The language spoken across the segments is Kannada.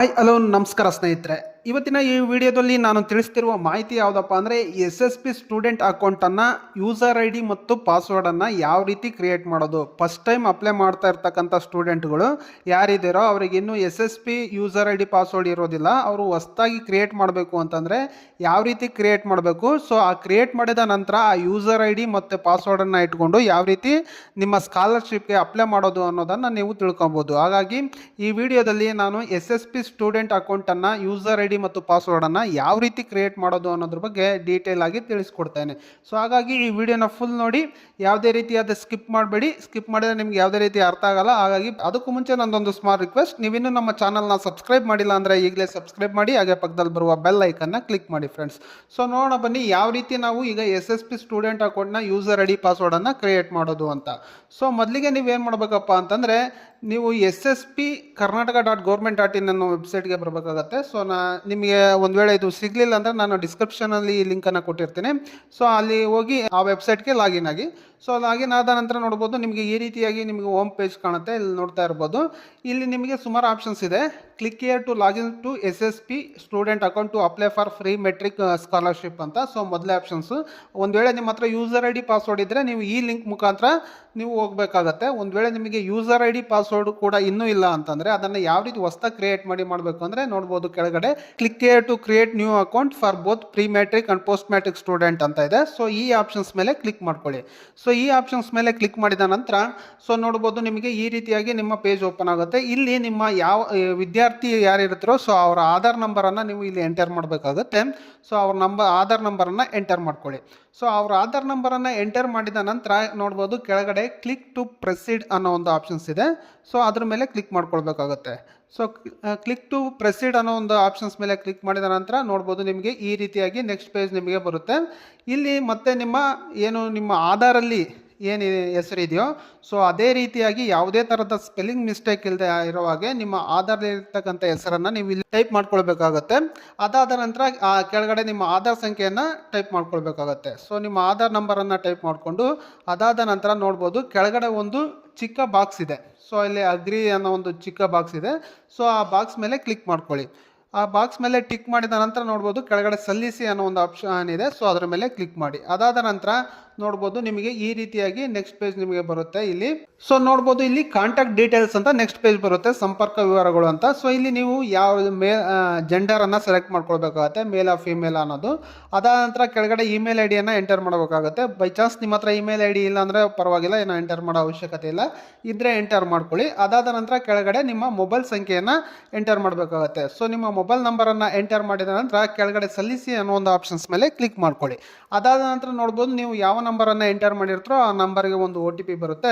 ಹಾಯ್ ಹಲೋ ನಮಸ್ಕಾರ ಸ್ನೇಹಿತರೆ. ಇವತ್ತಿನ ಈ ವಿಡಿಯೋದಲ್ಲಿ ನಾನು ತಿಳಿಸ್ತಿರುವ ಮಾಹಿತಿ ಯಾವುದಪ್ಪ ಅಂದರೆ SSP ಸ್ಟೂಡೆಂಟ್ ಅಕೌಂಟನ್ನು ಯೂಸರ್ ಐ ಡಿ ಮತ್ತು ಪಾಸ್ವರ್ಡನ್ನು ಯಾವ ರೀತಿ ಕ್ರಿಯೇಟ್ ಮಾಡೋದು. ಫಸ್ಟ್ ಟೈಮ್ ಅಪ್ಲೈ ಮಾಡ್ತಾ ಇರ್ತಕ್ಕಂಥ ಸ್ಟೂಡೆಂಟ್ಗಳು ಯಾರಿದ್ದೀರೋ ಅವ್ರಿಗೆ ಇನ್ನೂ SSP user I D password ಇರೋದಿಲ್ಲ. ಅವರು ಹೊಸದಾಗಿ ಕ್ರಿಯೇಟ್ ಮಾಡಬೇಕು ಅಂತಂದರೆ ಯಾವ ರೀತಿ ಕ್ರಿಯೇಟ್ ಮಾಡಬೇಕು, ಸೊ ಆ ಕ್ರಿಯೇಟ್ ಮಾಡಿದ ನಂತರ ಆ ಯೂಸರ್ ಐ ಡಿ ಮತ್ತು ಪಾಸ್ವರ್ಡನ್ನು ಇಟ್ಕೊಂಡು ಯಾವ ರೀತಿ ನಿಮ್ಮ ಸ್ಕಾಲರ್ಶಿಪ್ಗೆ ಅಪ್ಲೈ ಮಾಡೋದು ಅನ್ನೋದನ್ನು ನೀವು ತಿಳ್ಕೊಬೋದು. ಹಾಗಾಗಿ ಈ ವಿಡಿಯೋದಲ್ಲಿ ನಾನು SSP ಸ್ಟೂಡೆಂಟ್ ಅಕೌಂಟನ್ನು ಯೂಸರ್ ಐ ಡಿ ಮತ್ತು ಪಾಸ್ವರ್ಡನ್ನು ಯಾವ ರೀತಿ ಕ್ರಿಯೇಟ್ ಮಾಡೋದು ಅನ್ನೋದ್ರ ಬಗ್ಗೆ ಡೀಟೇಲ್ ಆಗಿ ತಿಳಿಸ್ಕೊಡ್ತೇನೆ. ಸೊ ಹಾಗಾಗಿ ಈ ವಿಡಿಯೋನ ಫುಲ್ ನೋಡಿ, ಯಾವುದೇ ರೀತಿಯಾದ ಸ್ಕಿಪ್ ಮಾಡಬೇಡಿ. ಸ್ಕಿಪ್ ಮಾಡಿದ್ರೆ ನಿಮ್ಗೆ ಯಾವುದೇ ರೀತಿ ಅರ್ಥ ಆಗಲ್ಲ. ಹಾಗಾಗಿ ಅದಕ್ಕೂ ಮುಂಚೆ ನಂದೊಂದು ಸ್ಮಾಲ್ ರಿಕ್ವೆಸ್ಟ್, ನೀವಿನ್ನೂ ನಮ್ಮ ಚಾನಲ್ನ ಸಬ್ಸ್ಕ್ರೈಬ್ ಮಾಡಿಲ್ಲ ಅಂದರೆ ಈಗಲೇ ಸಬ್ಸ್ಕ್ರೈಬ್ ಮಾಡಿ, ಹಾಗೆ ಪಕ್ಕದಲ್ಲಿ ಬರುವ ಬೆಲ್ ಐಕನ್ನ ಕ್ಲಿಕ್ ಮಾಡಿ ಫ್ರೆಂಡ್ಸ್. ಸೊ ನೋಡೋಣ ಬನ್ನಿ ಯಾವ ರೀತಿ ನಾವು ಈಗ SSP ಸ್ಟೂಡೆಂಟ್ ಅಕೌಂಟ್ನ ಯೂಸರ್ ಐ ಡಿ ಪಾಸ್ವರ್ಡನ್ನು ಕ್ರಿಯೇಟ್ ಮಾಡೋದು ಅಂತ. ಸೊ ಮೊದಲಿಗೆ ನೀವೇನು ಮಾಡಬೇಕಪ್ಪ ಅಂತಂದರೆ, ನೀವು SSP karnataka.government.in ಅನ್ನೋ ವೆಬ್ಸೈಟ್ಗೆ ಬರಬೇಕಾಗತ್ತೆ. ಸೊ ನಿಮಗೆ ಒಂದು ವೇಳೆ ಇದು ಸಿಗಲಿಲ್ಲ ಅಂದರೆ ನಾನು ಡಿಸ್ಕ್ರಿಪ್ಷನಲ್ಲಿ ಈ ಲಿಂಕನ್ನು ಕೊಟ್ಟಿರ್ತೀನಿ. ಸೊ ಅಲ್ಲಿ ಹೋಗಿ ಆ ವೆಬ್ಸೈಟ್ಗೆ ಲಾಗಿನ್ ಆಗಿ. ಸೊ ಲಾಗಿನ್ ಆದ ನಂತರ ನೋಡ್ಬೋದು ನಿಮಗೆ ಈ ರೀತಿಯಾಗಿ ನಿಮಗೆ ಹೋಮ್ ಪೇಜ್ ಕಾಣುತ್ತೆ. ಇಲ್ಲಿ ನೋಡ್ತಾ ಇರ್ಬೋದು, ಇಲ್ಲಿ ನಿಮಗೆ ಸುಮಾರು ಆಪ್ಷನ್ಸ್ ಇದೆ. Click here to login to SSP student account to apply for free matric scholarship ಅಂತ. ಸೊ ಮೊದಲೇ ಆಪ್ಷನ್ಸು, ಒಂದು ವೇಳೆ ನಿಮ್ಮ ಹತ್ರ ಯೂಸರ್ ಐ ಡಿ ಪಾಸ್ವರ್ಡ್ ಇದ್ದರೆ ನೀವು ಈ ಲಿಂಕ್ ಮುಖಾಂತರ ನೀವು ಹೋಗಬೇಕಾಗತ್ತೆ. ಒಂದು ವೇಳೆ ನಿಮಗೆ ಯೂಸರ್ ಐ ಡಿ ಪಾಸ್ವರ್ಡ್ ಕೂಡ ಇನ್ನೂ ಇಲ್ಲ ಅಂತಂದರೆ ಅದನ್ನು ಯಾವ ರೀತಿ ಹೊಸದಾಗಿ ಕ್ರಿಯೇಟ್ ಮಾಡಬೇಕು ಅಂದರೆ ನೋಡ್ಬೋದು ಕೆಳಗಡೆ click here to create new account for both pre matric and post matric student ಅಂತ ಇದೆ. ಸೊ ಈ ಆಪ್ಷನ್ಸ್ ಮೇಲೆ ಕ್ಲಿಕ್ ಮಾಡ್ಕೊಳ್ಳಿ. ಸೊ ಈ ಆಪ್ಷನ್ಸ್ ಮೇಲೆ ಕ್ಲಿಕ್ ಮಾಡಿದ ನಂತರ ಸೊ ನೋಡ್ಬೋದು ನಿಮಗೆ ಈ ರೀತಿಯಾಗಿ ನಿಮ್ಮ ಪೇಜ್ ಓಪನ್ ಆಗುತ್ತೆ. ಇಲ್ಲಿ ನಿಮ್ಮ ಯಾವ ವಿದ್ಯಾರ್ಥಿ ಯಾರಿರ್ತಾರೋ ಸೊ ಅವರ ಆಧಾರ್ ನಂಬರನ್ನು ನೀವು ಇಲ್ಲಿ ಎಂಟರ್ ಮಾಡಬೇಕಾಗುತ್ತೆ. ಸೊ ಅವ್ರ ಆಧಾರ್ ನಂಬರನ್ನು ಎಂಟರ್ ಮಾಡ್ಕೊಳ್ಳಿ. ಸೊ ಅವ್ರ ಆಧಾರ್ ನಂಬರನ್ನು ಎಂಟರ್ ಮಾಡಿದ ನಂತರ ನೋಡ್ಬೋದು ಕೆಳಗಡೆ ಕ್ಲಿಕ್ ಟು ಪ್ರೊಸೀಡ್ ಅನ್ನೋ ಒಂದು ಆಪ್ಷನ್ಸ್ ಇದೆ. ಸೊ ಅದ್ರ ಮೇಲೆ ಕ್ಲಿಕ್ ಮಾಡ್ಕೊಳ್ಬೇಕಾಗುತ್ತೆ. ಸೊ ಕ್ಲಿಕ್ ಟು ಪ್ರೊಸೀಡ್ ಅನ್ನೋ ಒಂದು ಆಪ್ಷನ್ಸ್ ಮೇಲೆ ಕ್ಲಿಕ್ ಮಾಡಿದ ನಂತರ ನೋಡ್ಬೋದು ನಿಮಗೆ ಈ ರೀತಿಯಾಗಿ ನೆಕ್ಸ್ಟ್ ಪೇಜ್ ನಿಮಗೆ ಬರುತ್ತೆ. ಇಲ್ಲಿ ಮತ್ತೆ ನಿಮ್ಮ ಆಧಾರಲ್ಲಿ ಏನು ಹೆಸರಿದೆಯೋ ಸೊ ಅದೇ ರೀತಿಯಾಗಿ ಯಾವುದೇ ಥರದ ಸ್ಪೆಲ್ಲಿಂಗ್ ಮಿಸ್ಟೇಕ್ ಇಲ್ಲದೆ ಇರೋ ಹಾಗೆ ನಿಮ್ಮ ಆಧಾರದಲ್ಲಿರ್ತಕ್ಕಂಥ ಹೆಸರನ್ನು ನೀವು ಇಲ್ಲಿ ಟೈಪ್ ಮಾಡ್ಕೊಳ್ಬೇಕಾಗತ್ತೆ. ಅದಾದ ನಂತರ ಆ ಕೆಳಗಡೆ ನಿಮ್ಮ ಆಧಾರ್ ಸಂಖ್ಯೆಯನ್ನು ಟೈಪ್ ಮಾಡ್ಕೊಳ್ಬೇಕಾಗತ್ತೆ. ಸೊ ನಿಮ್ಮ ಆಧಾರ್ ನಂಬರನ್ನು ಟೈಪ್ ಮಾಡಿಕೊಂಡು ಅದಾದ ನಂತರ ನೋಡ್ಬೋದು ಕೆಳಗಡೆ ಒಂದು ಚಿಕ್ಕ ಬಾಕ್ಸ್ ಇದೆ. ಸೊ ಇಲ್ಲಿ ಅಗ್ರಿ ಅನ್ನೋ ಒಂದು ಚಿಕ್ಕ ಬಾಕ್ಸ್ ಇದೆ. ಸೊ ಆ ಬಾಕ್ಸ್ ಮೇಲೆ ಕ್ಲಿಕ್ ಮಾಡ್ಕೊಳ್ಳಿ. ಆ ಬಾಕ್ಸ್ ಮೇಲೆ ಟಿಕ್ ಮಾಡಿದ ನಂತರ ನೋಡ್ಬೋದು ಕೆಳಗಡೆ ಸಲ್ಲಿಸಿ ಅನ್ನೋ ಒಂದು ಆಪ್ಷನ್ ಇದೆ. ಸೊ ಅದರ ಮೇಲೆ ಕ್ಲಿಕ್ ಮಾಡಿ. ಅದಾದ ನಂತರ ನೋಡ್ಬೋದು ನಿಮಗೆ ಈ ರೀತಿಯಾಗಿ ನೆಕ್ಸ್ಟ್ ಪೇಜ್ ನಿಮಗೆ ಬರುತ್ತೆ. ಇಲ್ಲಿ ಸೊ ನೋಡ್ಬೋದು ಇಲ್ಲಿ ಕಾಂಟ್ಯಾಕ್ಟ್ ಡೀಟೇಲ್ಸ್ ಅಂತ ನೆಕ್ಸ್ಟ್ ಪೇಜ್ ಬರುತ್ತೆ, ಸಂಪರ್ಕ ವಿವರಗಳು ಅಂತ. ಸೊ ಇಲ್ಲಿ ನೀವು ಯಾವ ಜೆಂಡರನ್ನು ಸೆಲೆಕ್ಟ್ ಮಾಡ್ಕೊಳ್ಬೇಕಾಗತ್ತೆ, ಮೇಲ್ ಆ ಫಿಮೇಲ್ ಅನ್ನೋದು. ಅದಾದ ನಂತರ ಕೆಳಗಡೆ ಇಮೇಲ್ ಐ ಡಿಯನ್ನು ಎಂಟರ್ ಮಾಡಬೇಕಾಗುತ್ತೆ. ಬೈ ಚಾನ್ಸ್ ನಿಮ್ಮ ಹತ್ರ ಇಮೇಲ್ ಐ ಡಿ ಇಲ್ಲ ಅಂದರೆ ಪರವಾಗಿಲ್ಲ, ಏನೋ ಎಂಟರ್ ಮಾಡೋ ಅವಶ್ಯಕತೆ ಇಲ್ಲ, ಇದ್ರೆ ಎಂಟರ್ ಮಾಡ್ಕೊಳ್ಳಿ. ಅದಾದ ನಂತರ ಕೆಳಗಡೆ ನಿಮ್ಮ ಮೊಬೈಲ್ ಸಂಖ್ಯೆಯನ್ನು ಎಂಟರ್ ಮಾಡಬೇಕಾಗತ್ತೆ. ಸೊ ನಿಮ್ಮ ಮೊಬೈಲ್ ನಂಬರನ್ನು ಎಂಟರ್ ಮಾಡಿದ ನಂತರ ಕೆಳಗಡೆ ಸಲ್ಲಿಸಿ ಅನ್ನೋ ಒಂದು ಆಪ್ಷನ್ಸ್ ಮೇಲೆ ಕ್ಲಿಕ್ ಮಾಡ್ಕೊಳ್ಳಿ. ಅದಾದ ನಂತರ ನೋಡ್ಬೋದು ನೀವು ಯಾವ ನಂಬರನ್ನು ಎಂಟರ್ ಮಾಡಿರ್ತೀರೋ ಆ ನಂಬರ್ಗೆ ಒಂದು OTP ಬರುತ್ತೆ.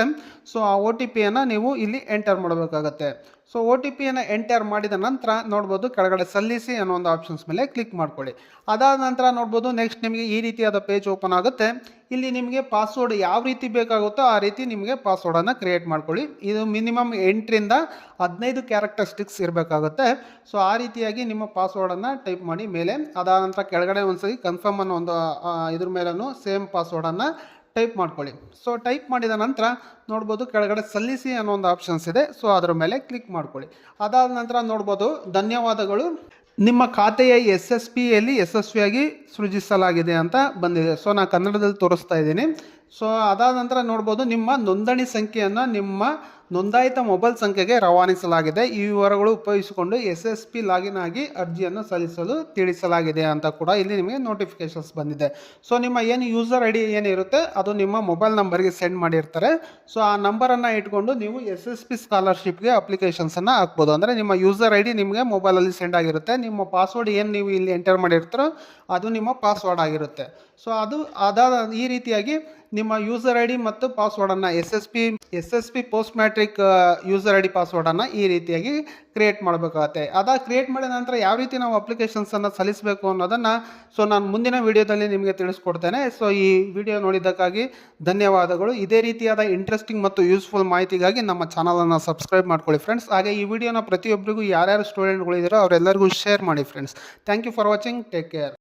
ಸೊ ಆ OTPಯನ್ನು ನೀವು ಇಲ್ಲಿ ಎಂಟರ್ ಮಾಡಬೇಕಾಗತ್ತೆ. ಸೊ OTPಯನ್ನು ಎಂಟರ್ ಮಾಡಿದ ನಂತರ ನೋಡ್ಬೋದು ಕೆಳಗಡೆ ಸಲ್ಲಿಸಿ ಅನ್ನೋ ಒಂದು ಆಪ್ಷನ್ಸ್ ಮೇಲೆ ಕ್ಲಿಕ್ ಮಾಡ್ಕೊಳ್ಳಿ. ಅದಾದ ನಂತರ ನೋಡ್ಬೋದು ನೆಕ್ಸ್ಟ್ ನಿಮಗೆ ಈ ರೀತಿಯಾದ ಪೇಜ್ ಓಪನ್ ಆಗುತ್ತೆ. ಇಲ್ಲಿ ನಿಮಗೆ ಪಾಸ್ವರ್ಡ್ ಯಾವ ರೀತಿ ಬೇಕಾಗುತ್ತೋ ಆ ರೀತಿ ನಿಮಗೆ ಪಾಸ್ವರ್ಡನ್ನು ಕ್ರಿಯೇಟ್ ಮಾಡ್ಕೊಳ್ಳಿ. ಇದು ಮಿನಿಮಮ್ 8ರಿಂದ 15 ಕ್ಯಾರೆಕ್ಟರಿಸ್ಟಿಕ್ಸ್ ಇರಬೇಕಾಗುತ್ತೆ. ಸೊ ಆ ರೀತಿಯಾಗಿ ನಿಮ್ಮ ಪಾಸ್ವರ್ಡನ್ನು ಟೈಪ್ ಮಾಡಿ ಮೇಲೆ. ಅದಾದ ನಂತರ ಕೆಳಗಡೆ ಒಂದ್ಸರಿ ಕನ್ಫರ್ಮ್ ಅನ್ನೋ ಒಂದು ಇದ್ರ ಮೇಲೂ ಸೇಮ್ ಪಾಸ್ವರ್ಡನ್ನು ಟೈಪ್ ಮಾಡ್ಕೊಳ್ಳಿ. ಸೊ ಟೈಪ್ ಮಾಡಿದ ನಂತರ ನೋಡ್ಬೋದು ಕೆಳಗಡೆ ಸಲ್ಲಿಸಿ ಅನ್ನೋ ಒಂದು ಆಪ್ಷನ್ಸ್ ಇದೆ. ಸೊ ಅದರ ಮೇಲೆ ಕ್ಲಿಕ್ ಮಾಡ್ಕೊಳ್ಳಿ. ಅದಾದ ನಂತರ ನೋಡ್ಬೋದು ಧನ್ಯವಾದಗಳು, ನಿಮ್ಮ ಖಾತೆಯ SSPಯಲ್ಲಿ ಯಶಸ್ವಿಯಾಗಿ ಸೃಜಿಸಲಾಗಿದೆ ಅಂತ ಬಂದಿದೆ. ಸೊ ನಾನು ಕನ್ನಡದಲ್ಲಿ ತೋರಿಸ್ತಾ ಇದ್ದೀನಿ. ಸೊ ಅದಾದ ನಂತರ ನೋಡ್ಬೋದು ನಿಮ್ಮ ನೋಂದಣಿ ಸಂಖ್ಯೆಯನ್ನು ನಿಮ್ಮ ನೋಂದಾಯಿತ ಮೊಬೈಲ್ ಸಂಖ್ಯೆಗೆ ರವಾನಿಸಲಾಗಿದೆ. ಈ ವಿವರಗಳು ಉಪಯೋಗಿಸಿಕೊಂಡು SSP ಲಾಗಿನ್ ಆಗಿ ಅರ್ಜಿಯನ್ನು ಸಲ್ಲಿಸಲು ತಿಳಿಸಲಾಗಿದೆ ಅಂತ ಕೂಡ ಇಲ್ಲಿ ನಿಮಗೆ ನೋಟಿಫಿಕೇಶನ್ಸ್ ಬಂದಿದೆ. ಸೊ ನಿಮ್ಮ ಏನು ಯೂಸರ್ ಐ ಡಿ ಏನಿರುತ್ತೆ ಅದು ನಿಮ್ಮ ಮೊಬೈಲ್ ನಂಬರ್ಗೆ ಸೆಂಡ್ ಮಾಡಿರ್ತಾರೆ. ಸೊ ಆ ನಂಬರನ್ನು ಇಟ್ಕೊಂಡು ನೀವು SSP ಸ್ಕಾಲರ್ಶಿಪ್ಗೆ ಅಪ್ಲಿಕೇಶನ್ಸನ್ನು ಹಾಕ್ಬೋದು. ಅಂದರೆ ನಿಮ್ಮ ಯೂಸರ್ ಐ ಡಿ ನಿಮಗೆ ಮೊಬೈಲಲ್ಲಿ ಸೆಂಡ್ ಆಗಿರುತ್ತೆ. ನಿಮ್ಮ ಪಾಸ್ವರ್ಡ್ ಏನು ನೀವು ಇಲ್ಲಿ ಎಂಟರ್ ಮಾಡಿರ್ತಾರೋ ಅದು ನಿಮ್ಮ ಪಾಸ್ವರ್ಡ್ ಆಗಿರುತ್ತೆ. ಸೊ ಅದಾದ ಈ ರೀತಿಯಾಗಿ ನಿಮ್ಮ ಯೂಸರ್ ಐ ಡಿ ಮತ್ತು ಪಾಸ್ವರ್ಡನ್ನು SSP post matric user I D ಪಾಸ್ವರ್ಡನ್ನು ಈ ರೀತಿಯಾಗಿ ಕ್ರಿಯೇಟ್ ಮಾಡಬೇಕಾಗತ್ತೆ. ಕ್ರಿಯೇಟ್ ಮಾಡಿದ ನಂತರ ಯಾವ ರೀತಿ ನಾವು ಅಪ್ಲಿಕೇಶನ್ಸನ್ನು ಸಲ್ಲಿಸಬೇಕು ಅನ್ನೋದನ್ನು ಸೊ ನಾನು ಮುಂದಿನ ವಿಡಿಯೋದಲ್ಲಿ ನಿಮಗೆ ತಿಳಿಸ್ಕೊಡ್ತೇನೆ. ಸೊ ಈ ವಿಡಿಯೋ ನೋಡಿದ್ದಕ್ಕಾಗಿ ಧನ್ಯವಾದಗಳು. ಇದೇ ರೀತಿಯಾದ ಇಂಟ್ರೆಸ್ಟಿಂಗ್ ಮತ್ತು ಯೂಸ್ಫುಲ್ ಮಾಹಿತಿಗಾಗಿ ನಮ್ಮ ಚಾನಲನ್ನು ಸಬ್ಸ್ಕ್ರೈಬ್ ಮಾಡ್ಕೊಳ್ಳಿ ಫ್ರೆಂಡ್ಸ್. ಹಾಗೆ ಈ ವಿಡಿಯೋನ ಪ್ರತಿಯೊಬ್ಬರಿಗೂ ಯಾರ್ಯಾರು ಸ್ಟೂಡೆಂಟ್ಗಳಿದ್ದೀರೋ ಅವರೆಲ್ಲರಿಗೂ ಶೇರ್ ಮಾಡಿ friends. Thank you for watching. Take care.